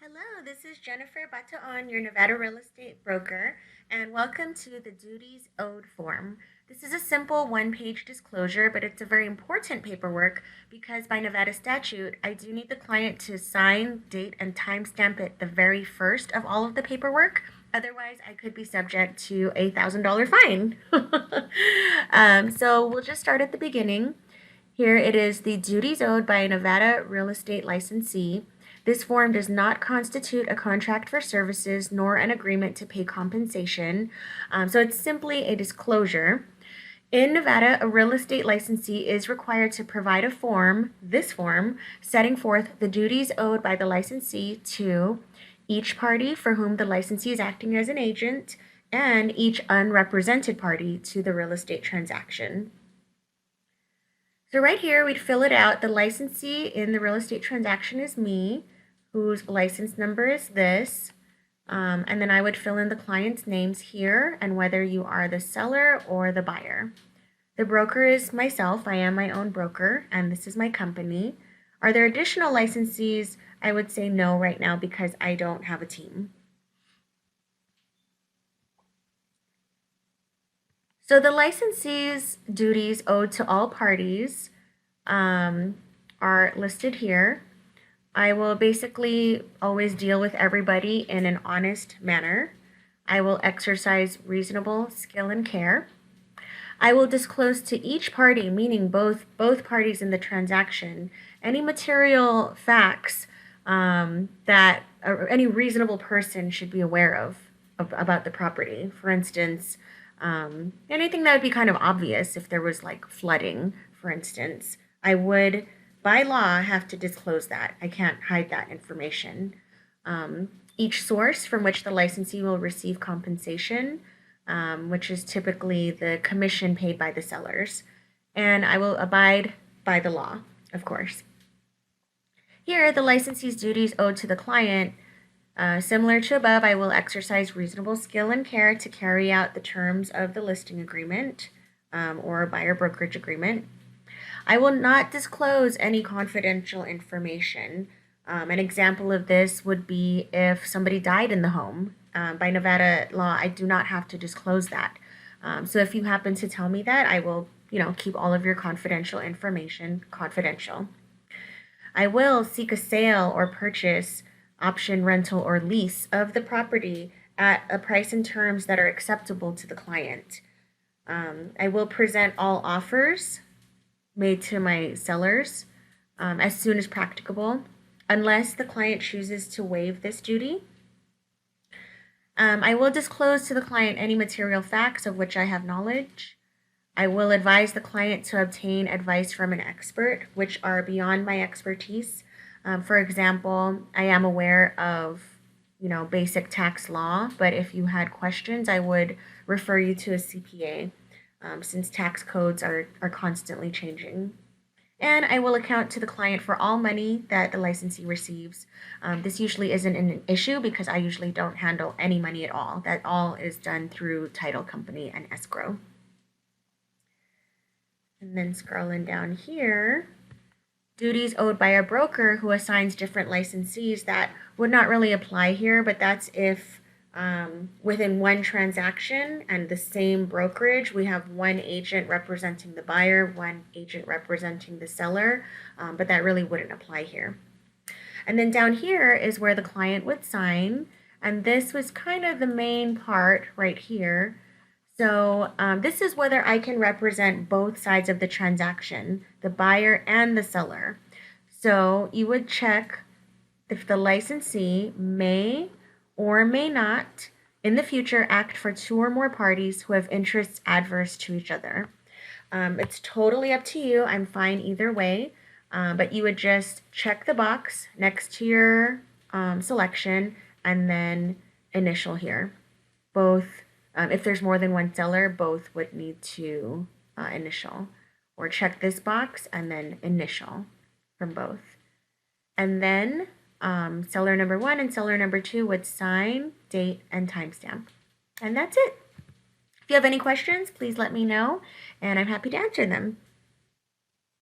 Hello, this is Jennifer Bataon, your Nevada real estate broker, and welcome to the Duties Owed form. This is a simple one-page disclosure, but it's a very important paperwork because by Nevada statute, I do need the client to sign, date, and timestamp it the very first of all of the paperwork. Otherwise, I could be subject to a $1,000 fine. So we'll just start at the beginning. Here it is the duties owed by a Nevada real estate licensee. This form does not constitute a contract for services nor an agreement to pay compensation. So it's simply a disclosure. In Nevada, a real estate licensee is required to provide a form, this form, setting forth the duties owed by the licensee to each party for whom the licensee is acting as an agent and each unrepresented party to the real estate transaction. So right here, we'd fill it out. The licensee in the real estate transaction is me, whose license number is this. And then I would fill in the client's names here and whether you are the seller or the buyer. The broker is myself. I am my own broker, and this is my company. Are there additional licensees? I would say no right now because I don't have a team. So the licensee's duties owed to all parties are listed here. I will basically always deal with everybody in an honest manner. I will exercise reasonable skill and care. I will disclose to each party, meaning both parties in the transaction, any material facts that any reasonable person should be aware of about the property. For instance, anything that would be kind of obvious if there was like flooding, for instance, I would, by law, have to disclose that. I can't hide that information. Each source from which the licensee will receive compensation, which is typically the commission paid by the sellers. And I will abide by the law, of course. Here, the licensee's duties owed to the client. Similar to above, I will exercise reasonable skill and care to carry out the terms of the listing agreement or buyer brokerage agreement. I will not disclose any confidential information. An example of this would be if somebody died in the home. By Nevada law, I do not have to disclose that. So if you happen to tell me that, I will, keep all of your confidential information confidential. I will seek a sale or purchase, option, rental, or lease of the property at a price and terms that are acceptable to the client. I will present all offers made to my sellers as soon as practicable, unless the client chooses to waive this duty. I will disclose to the client any material facts of which I have knowledge. I will advise the client to obtain advice from an expert, which are beyond my expertise. For example, I am aware of, basic tax law, but if you had questions, I would refer you to a CPA, since tax codes are constantly changing. And I will account to the client for all money that the licensee receives. This usually isn't an issue because I usually don't handle any money at all. That all is done through title company and escrow. And then scrolling down here, duties owed by a broker who assigns different licensees, that would not really apply here, but that's if within one transaction and the same brokerage, we have one agent representing the buyer, one agent representing the seller, but that really wouldn't apply here. And then down here is where the client would sign, and this was kind of the main part right here. So this is whether I can represent both sides of the transaction, the buyer and the seller. So you would check if the licensee may or may not in the future act for two or more parties who have interests adverse to each other. It's totally up to you. I'm fine either way, but you would just check the box next to your selection and then initial here. Both, if there's more than one seller, both would need to initial, or check this box and then initial from both. And then seller number 1 and seller number 2 would sign, date, and timestamp. And that's it. If you have any questions, please let me know, and I'm happy to answer them.